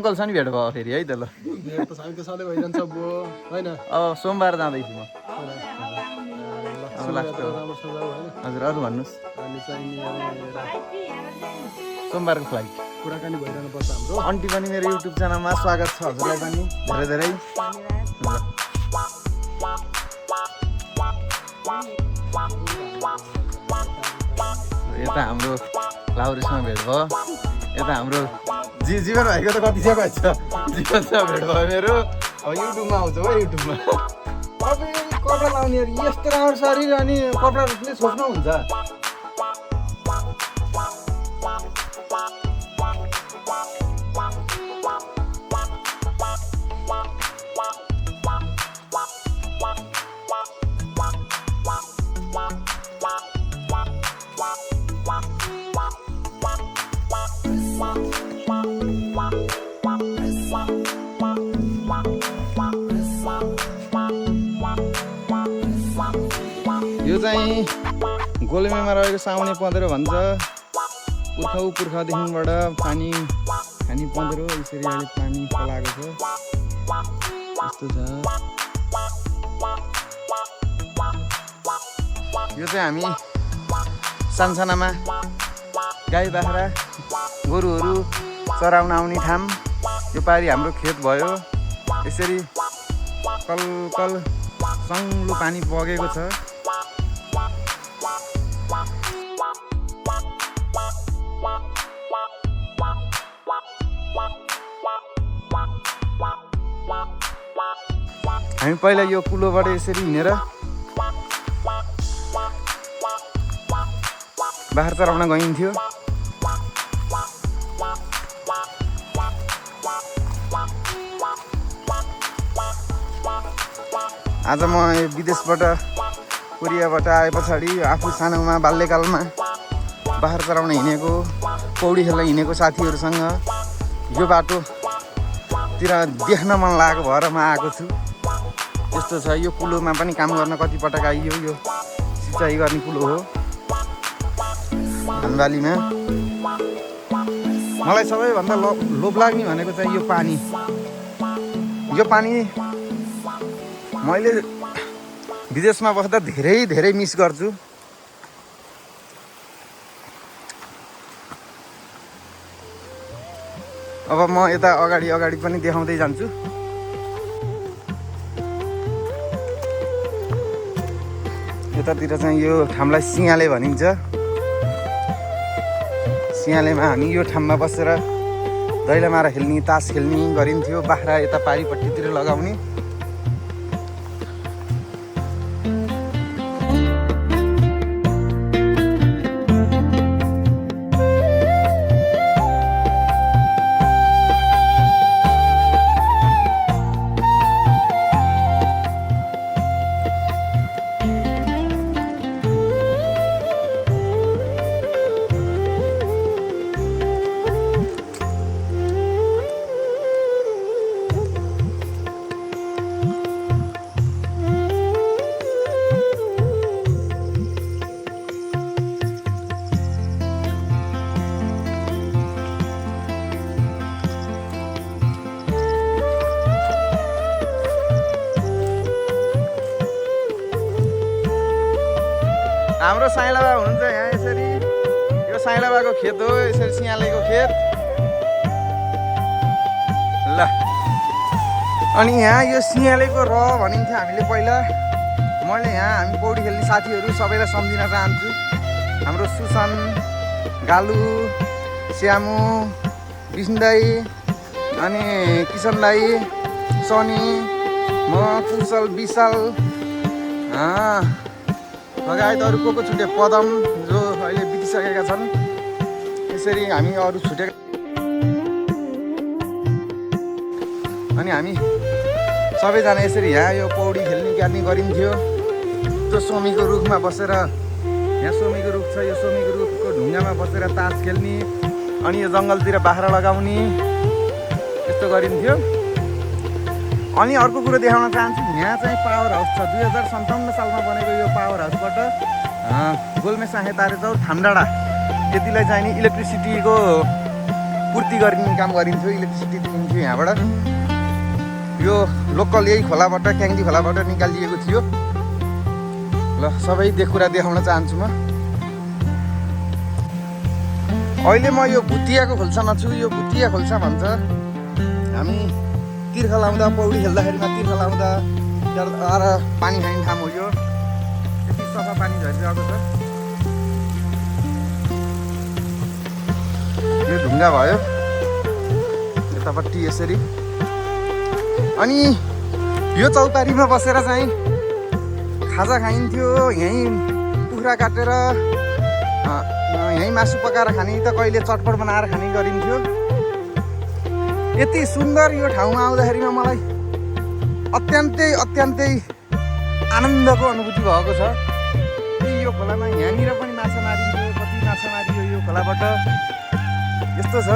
अङ्कलसँग भेट भयो फेरि है त ल भेट त सबै सधैँ भइरहन्छ बुवा होइन अब सोमबार जाँदैछु म हजुर अरू भन्नुहोस् अनि चाहिँ सोमबारको फ्लाइट कुराकानी भइरहनु पर्छ हाम्रो आन्टी पनि मेरो युट्युब च्यानलमा स्वागत छ हजुरलाई पनि धेरै धेरै यता हाम्रो लाउरेसमा भेट भयो यता हाम्रो जीवन भाइको त कति चाहिँ भएछ जीवनसँग भेट भयो मेरो अब युट्युबमा आउँछ हो युट्युबमा तपाईँ कपडा लाउनेहरू यस्तो राम्रो शरीर अनि कपडाले छोप्नुहुन्छ यो चाहिँ गोलेमेमा रहेको साउने पँधेरो भन्छ पुर्खादेखिबाट पानी खानी पँधेरो यसरी अहिले पानी पलाएको छ यस्तो छ यो चाहिँ हामी सानसानामा गाई बाख्रा गोरुहरू चराउन आउने ठाउँ यो पारि हाम्रो खेत भयो यसरी कल कल सङ्लो पानी बगेको छ हामी पहिला यो कुलोबाट यसरी हिँडेर बाख्रा चराउन गइन्थ्यो आज म विदेशबाट कोरियाबाट आए पछाडि आफू सानोमा बाल्यकालमा बाख्रा चराउन हिँडेको पौडी खेल्न हिँडेको साथीहरूसँग यो बाटोतिर देख्न मन लागेको भएर म आएको छु यस्तो छ यो कुलोमा पनि काम गर्न कति पटक आइयो यो सिँचाइ गर्ने कुलो हो धानबालीमा मलाई सबैभन्दा लोभ लाग्ने भनेको चाहिँ यो पानी मैले विदेशमा बस्दा धेरै धेरै मिस गर्छु अब म यता अगाडि पनि देखाउँदै जान्छु यतातिर चाहिँ यो ठाउँलाई सिंहाले भनिन्छ सिंहालेमा हामी यो ठाउँमा बसेर दैलो मारा खेल्ने तास खेल्ने गरिन्थ्यो बाख्रा यता पारिपट्टितिर लगाउने हाम्रो साइला बा हुनुहुन्छ यहाँ यसरी यो साइला बाको खेत हो यसरी सिंहालेको खेत ल अनि यहाँ यो सिंहालेको र भनिन्थ्यो हामीले पहिला मैले यहाँ हामी पौडी खेल्ने साथीहरू सबैलाई सम्झिन चाहन्छु हाम्रो सुसन गालु श्यामु विष्णु दाई अनि किसन दाई सनी म कुशल विशाल लगायत अरू को छुटे पदम जो अहिले बितिसकेका छन् यसरी हामी अरू छुटेका अनि हामी सबैजना यसरी यहाँ यो पौडी खेल्ने गर्ने गरिन्थ्यो त्यो सोमीको रुखमा बसेर यहाँ सोमीको रुख छ यो सोमीको रुखको ढुङ्गामा बसेर तास खेल्ने अनि यो जङ्गलतिर बाख्रा लगाउने यस्तो गरिन्थ्यो अनि अर्को कुरो देखाउन चाहन्छु यहाँ चाहिँ पावर हाउस छ 2057 सालमा बनेको यो पावर हाउसबाट गोल्मे साहे तारेचौर थामडाँडा यतिलाई चाहिँ नि इलेक्ट्रिसिटीको पूर्ति गरिने काम गरिन्थ्यो, इलेक्ट्रिसिटी दिइन्थ्यो यहाँबाट। यो लोकल यही खोलाबाट, क्याङ्दी खोलाबाट निकालिएको थियो। ल सबै कुरा देखाउन चाहन्छु म। अहिले म यो भुटियाको खोल्सामा छु। यो भुटिया खोल्सा भन्छ। हामी तिर्खा लाउँदा, पौडी खेल्दाखेरिमा तिर्खा लाउँदा आएर पानी खाने ठाउँ हो यो। यति सफा पानी झरिरहेको छ। यो ढुङ्गा भयो यतापट्टि यसरी। अनि यो चौतारीमा बसेर चाहिँ खाजा खाइन्थ्यो। यहीँ कुखुरा काटेर यहीँ मासु पकाएर खाने, त कहिले चटपट बनाएर खाने गरिन्थ्यो। यति सुन्दर यो ठाउँमा आउँदाखेरिमा मलाई अत्यन्तै आनन्दको अनुभूति भएको छ। यो खोलामा यहाँनिर पनि माछा मारिन्थ्यो। कति माछा मारियो यो खोलाबाट, यस्तो छ।